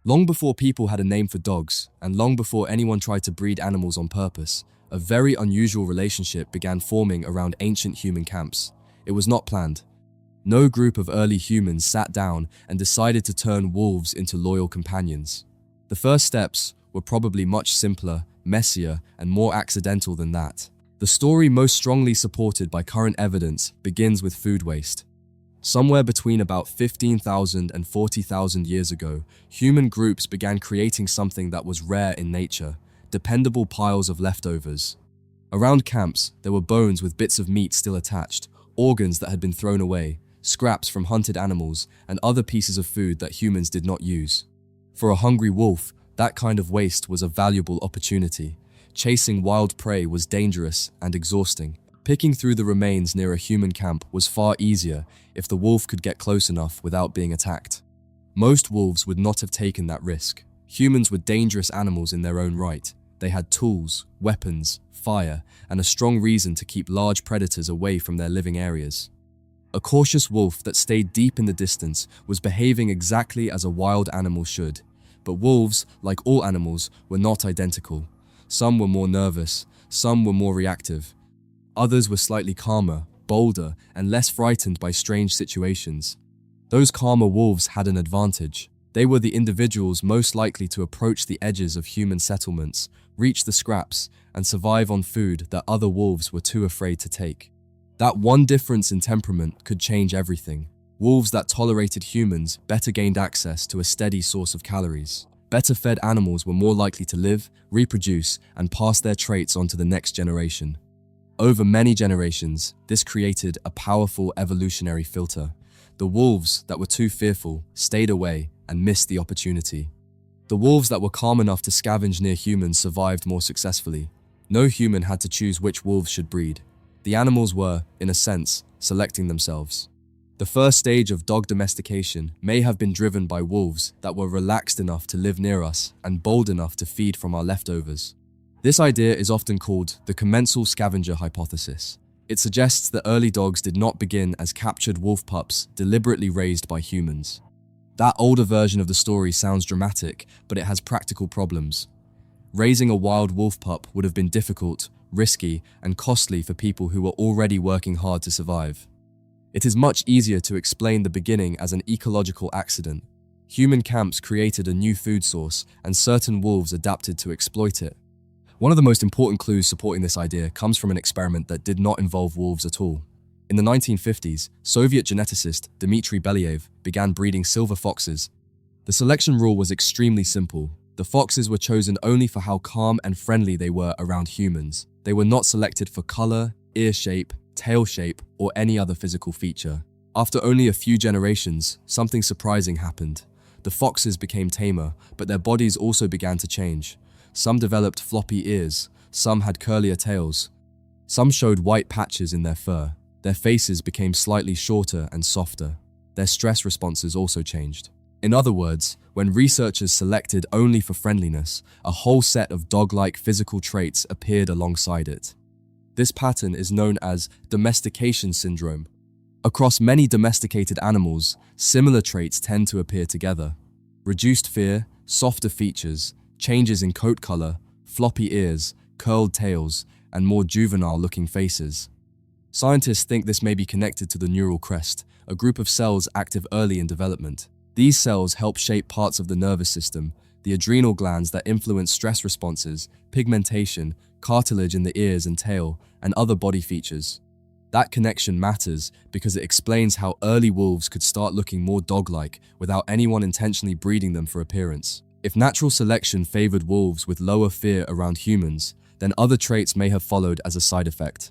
Long before people had a name for dogs, and long before anyone tried to breed animals on purpose, a very unusual relationship began forming around ancient human camps. It was not planned. No group of early humans sat down and decided to turn wolves into loyal companions. The first steps were probably much simpler, messier, and more accidental than that. The story most strongly supported by current evidence begins with food waste. Somewhere between about 15,000 and 40,000 years ago, human groups began creating something that was rare in nature: dependable piles of leftovers. Around camps, there were bones with bits of meat still attached, organs that had been thrown away, scraps from hunted animals, and other pieces of food that humans did not use. For a hungry wolf, that kind of waste was a valuable opportunity. Chasing wild prey was dangerous and exhausting. Picking through the remains near a human camp was far easier if the wolf could get close enough without being attacked. Most wolves would not have taken that risk. Humans were dangerous animals in their own right. They had tools, weapons, fire, and a strong reason to keep large predators away from their living areas. A cautious wolf that stayed deep in the distance was behaving exactly as a wild animal should. But wolves, like all animals, were not identical. Some were more nervous, some were more reactive. Others were slightly calmer, bolder, and less frightened by strange situations. Those calmer wolves had an advantage. They were the individuals most likely to approach the edges of human settlements, reach the scraps, and survive on food that other wolves were too afraid to take. That one difference in temperament could change everything. Wolves that tolerated humans better gained access to a steady source of calories. Better-fed animals were more likely to live, reproduce, and pass their traits on to the next generation. Over many generations, this created a powerful evolutionary filter. The wolves that were too fearful stayed away and missed the opportunity. The wolves that were calm enough to scavenge near humans survived more successfully. No human had to choose which wolves should breed. The animals were, in a sense, selecting themselves. The first stage of dog domestication may have been driven by wolves that were relaxed enough to live near us and bold enough to feed from our leftovers. This idea is often called the commensal scavenger hypothesis. It suggests that early dogs did not begin as captured wolf pups deliberately raised by humans. That older version of the story sounds dramatic, but it has practical problems. Raising a wild wolf pup would have been difficult, risky, and costly for people who were already working hard to survive. It is much easier to explain the beginning as an ecological accident. Human camps created a new food source, and certain wolves adapted to exploit it. One of the most important clues supporting this idea comes from an experiment that did not involve wolves at all. In the 1950s, Soviet geneticist Dmitry Belyaev began breeding silver foxes. The selection rule was extremely simple. The foxes were chosen only for how calm and friendly they were around humans. They were not selected for color, ear shape, tail shape, or any other physical feature. After only a few generations, something surprising happened. The foxes became tamer, but their bodies also began to change. Some developed floppy ears, some had curlier tails. Some showed white patches in their fur. Their faces became slightly shorter and softer. Their stress responses also changed. In other words, when researchers selected only for friendliness, a whole set of dog-like physical traits appeared alongside it. This pattern is known as domestication syndrome. Across many domesticated animals, similar traits tend to appear together. Reduced fear, softer features, changes in coat color, floppy ears, curled tails, and more juvenile-looking faces. Scientists think this may be connected to the neural crest, a group of cells active early in development. These cells help shape parts of the nervous system, the adrenal glands that influence stress responses, pigmentation, cartilage in the ears and tail, and other body features. That connection matters because it explains how early wolves could start looking more dog-like without anyone intentionally breeding them for appearance. If natural selection favored wolves with lower fear around humans, then other traits may have followed as a side effect.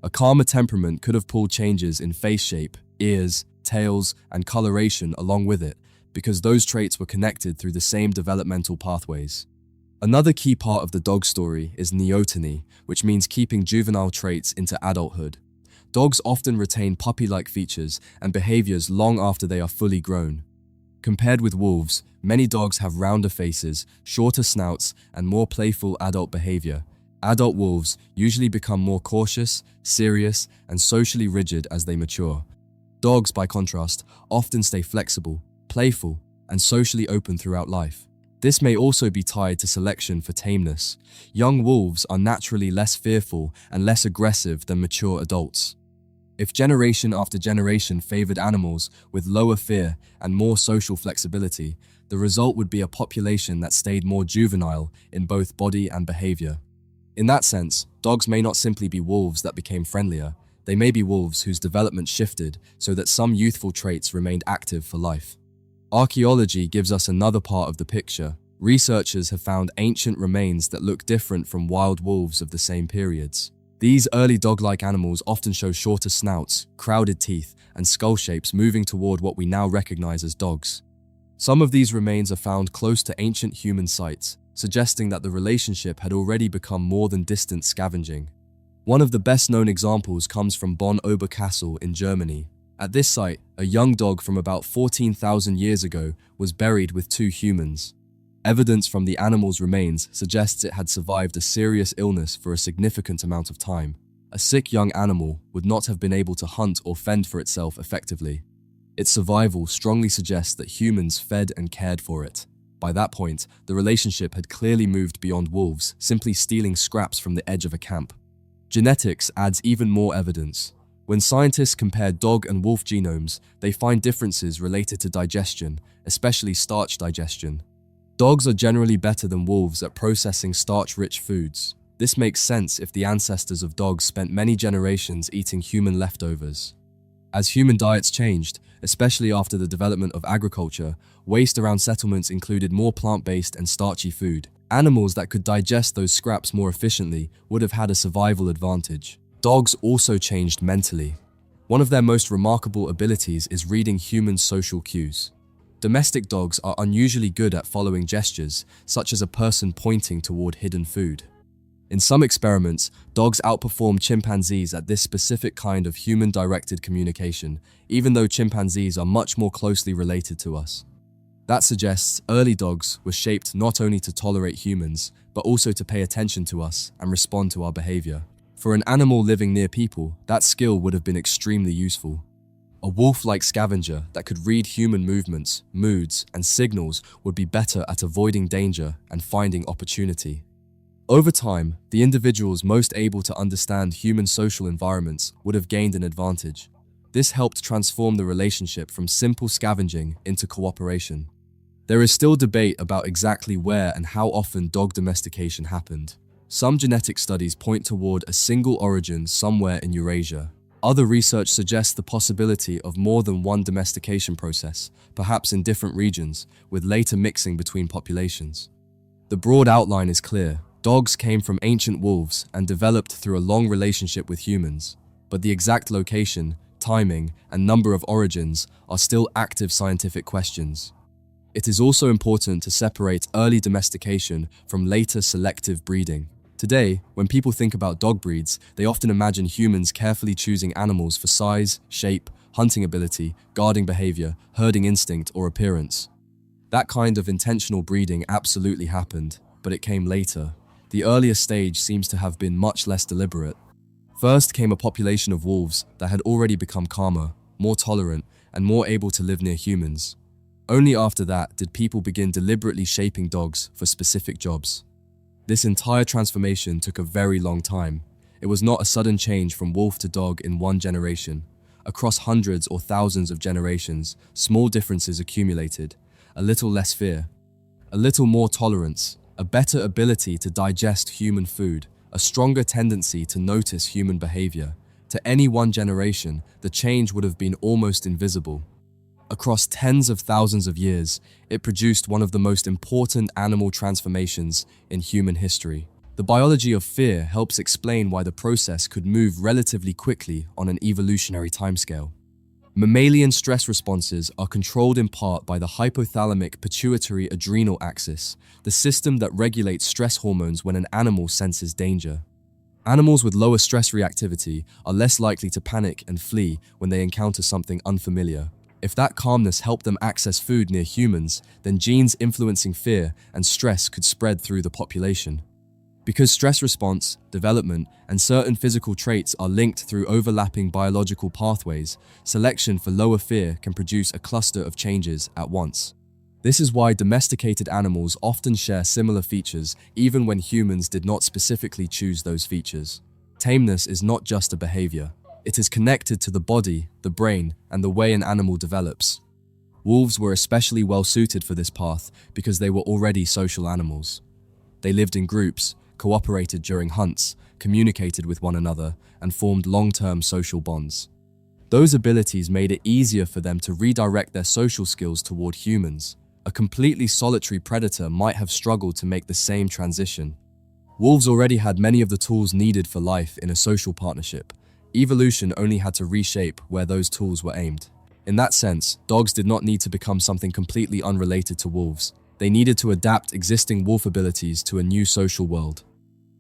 A calmer temperament could have pulled changes in face shape, ears, tails, and coloration along with it, because those traits were connected through the same developmental pathways. Another key part of the dog story is neoteny, which means keeping juvenile traits into adulthood. Dogs often retain puppy-like features and behaviors long after they are fully grown. Compared with wolves, many dogs have rounder faces, shorter snouts, and more playful adult behavior. Adult wolves usually become more cautious, serious, and socially rigid as they mature. Dogs, by contrast, often stay flexible, playful, and socially open throughout life. This may also be tied to selection for tameness. Young wolves are naturally less fearful and less aggressive than mature adults. If generation after generation favored animals with lower fear and more social flexibility, the result would be a population that stayed more juvenile in both body and behavior. In that sense, dogs may not simply be wolves that became friendlier. They may be wolves whose development shifted so that some youthful traits remained active for life. Archaeology gives us another part of the picture. Researchers have found ancient remains that look different from wild wolves of the same periods. These early dog-like animals often show shorter snouts, crowded teeth, and skull shapes moving toward what we now recognize as dogs. Some of these remains are found close to ancient human sites, suggesting that the relationship had already become more than distant scavenging. One of the best-known examples comes from Bonn Ober Castle in Germany. At this site, a young dog from about 14,000 years ago was buried with two humans. Evidence from the animal's remains suggests it had survived a serious illness for a significant amount of time. A sick young animal would not have been able to hunt or fend for itself effectively. Its survival strongly suggests that humans fed and cared for it. By that point, the relationship had clearly moved beyond wolves, simply stealing scraps from the edge of a camp. Genetics adds even more evidence. When scientists compare dog and wolf genomes, they find differences related to digestion, especially starch digestion. Dogs are generally better than wolves at processing starch-rich foods. This makes sense if the ancestors of dogs spent many generations eating human leftovers. As human diets changed, especially after the development of agriculture, waste around settlements included more plant-based and starchy food. Animals that could digest those scraps more efficiently would have had a survival advantage. Dogs also changed mentally. One of their most remarkable abilities is reading human social cues. Domestic dogs are unusually good at following gestures, such as a person pointing toward hidden food. In some experiments, dogs outperform chimpanzees at this specific kind of human-directed communication, even though chimpanzees are much more closely related to us. That suggests early dogs were shaped not only to tolerate humans, but also to pay attention to us and respond to our behavior. For an animal living near people, that skill would have been extremely useful. A wolf-like scavenger that could read human movements, moods, and signals would be better at avoiding danger and finding opportunity. Over time, the individuals most able to understand human social environments would have gained an advantage. This helped transform the relationship from simple scavenging into cooperation. There is still debate about exactly where and how often dog domestication happened. Some genetic studies point toward a single origin somewhere in Eurasia. Other research suggests the possibility of more than one domestication process, perhaps in different regions, with later mixing between populations. The broad outline is clear. Dogs came from ancient wolves and developed through a long relationship with humans, but the exact location, timing, and number of origins are still active scientific questions. It is also important to separate early domestication from later selective breeding. Today, when people think about dog breeds, they often imagine humans carefully choosing animals for size, shape, hunting ability, guarding behavior, herding instinct, or appearance. That kind of intentional breeding absolutely happened, but it came later. The earlier stage seems to have been much less deliberate. First came a population of wolves that had already become calmer, more tolerant, and more able to live near humans. Only after that did people begin deliberately shaping dogs for specific jobs. This entire transformation took a very long time. It was not a sudden change from wolf to dog in one generation. Across hundreds or thousands of generations, small differences accumulated. A little less fear, a little more tolerance, a better ability to digest human food, a stronger tendency to notice human behavior. To any one generation, the change would have been almost invisible. Across tens of thousands of years, it produced one of the most important animal transformations in human history. The biology of fear helps explain why the process could move relatively quickly on an evolutionary timescale. Mammalian stress responses are controlled in part by the hypothalamic pituitary adrenal axis, the system that regulates stress hormones when an animal senses danger. Animals with lower stress reactivity are less likely to panic and flee when they encounter something unfamiliar. If that calmness helped them access food near humans, then genes influencing fear and stress could spread through the population. Because stress response, development, and certain physical traits are linked through overlapping biological pathways, selection for lower fear can produce a cluster of changes at once. This is why domesticated animals often share similar features even when humans did not specifically choose those features. Tameness is not just a behavior. It is connected to the body, the brain, and the way an animal develops. Wolves were especially well suited for this path because they were already social animals. They lived in groups, cooperated during hunts, communicated with one another, and formed long-term social bonds. Those abilities made it easier for them to redirect their social skills toward humans. A completely solitary predator might have struggled to make the same transition. Wolves already had many of the tools needed for life in a social partnership. Evolution only had to reshape where those tools were aimed. In that sense, dogs did not need to become something completely unrelated to wolves. They needed to adapt existing wolf abilities to a new social world.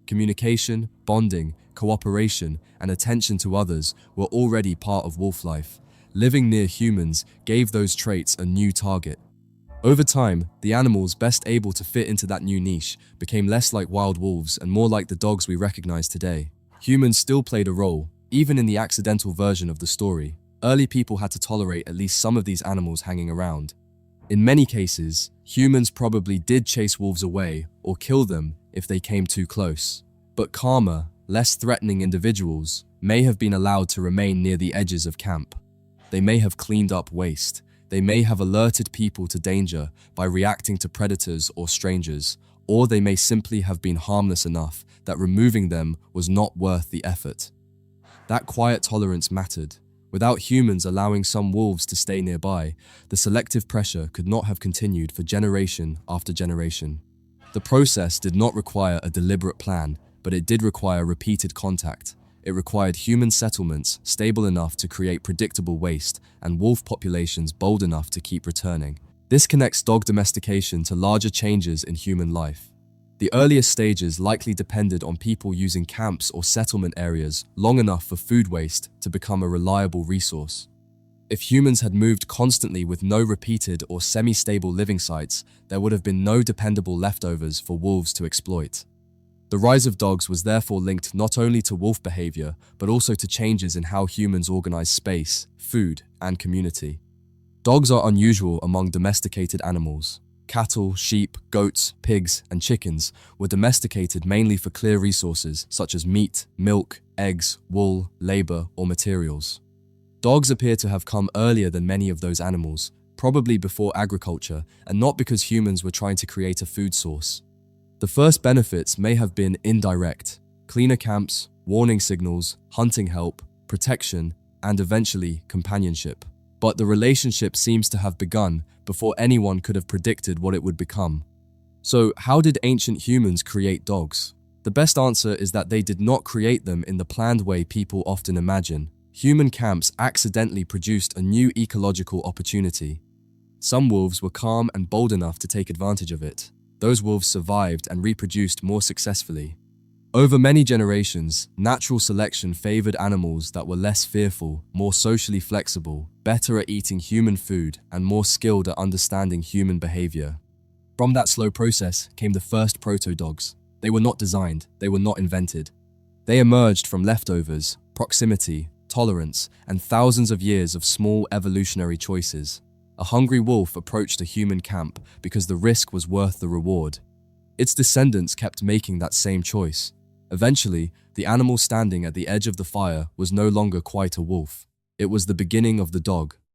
Communication, bonding, cooperation, and attention to others were already part of wolf life. Living near humans gave those traits a new target. Over time, the animals best able to fit into that new niche became less like wild wolves and more like the dogs we recognize today. Humans still played a role, even in the accidental version of the story. Early people had to tolerate at least some of these animals hanging around. In many cases, humans probably did chase wolves away or kill them if they came too close. But calmer, less threatening individuals may have been allowed to remain near the edges of camp. They may have cleaned up waste. They may have alerted people to danger by reacting to predators or strangers, or they may simply have been harmless enough that removing them was not worth the effort. That quiet tolerance mattered. Without humans allowing some wolves to stay nearby, the selective pressure could not have continued for generation after generation. The process did not require a deliberate plan, but it did require repeated contact. It required human settlements stable enough to create predictable waste and wolf populations bold enough to keep returning. This connects dog domestication to larger changes in human life. The earliest stages likely depended on people using camps or settlement areas long enough for food waste to become a reliable resource. If humans had moved constantly with no repeated or semi-stable living sites, there would have been no dependable leftovers for wolves to exploit. The rise of dogs was therefore linked not only to wolf behavior, but also to changes in how humans organize space, food, and community. Dogs are unusual among domesticated animals. Cattle, sheep, goats, pigs, and chickens were domesticated mainly for clear resources such as meat, milk, eggs, wool, labor, or materials. Dogs appear to have come earlier than many of those animals, probably before agriculture, and not because humans were trying to create a food source. The first benefits may have been indirect: cleaner camps, warning signals, hunting help, protection, and eventually companionship. But the relationship seems to have begun before anyone could have predicted what it would become. So, how did ancient humans create dogs? The best answer is that they did not create them in the planned way people often imagine. Human camps accidentally produced a new ecological opportunity. Some wolves were calm and bold enough to take advantage of it. Those wolves survived and reproduced more successfully. Over many generations, natural selection favored animals that were less fearful, more socially flexible, better at eating human food, and more skilled at understanding human behavior. From that slow process came the first proto-dogs. They were not designed, they were not invented. They emerged from leftovers, proximity, tolerance, and thousands of years of small evolutionary choices. A hungry wolf approached a human camp because the risk was worth the reward. Its descendants kept making that same choice. Eventually, the animal standing at the edge of the fire was no longer quite a wolf. It was the beginning of the dog,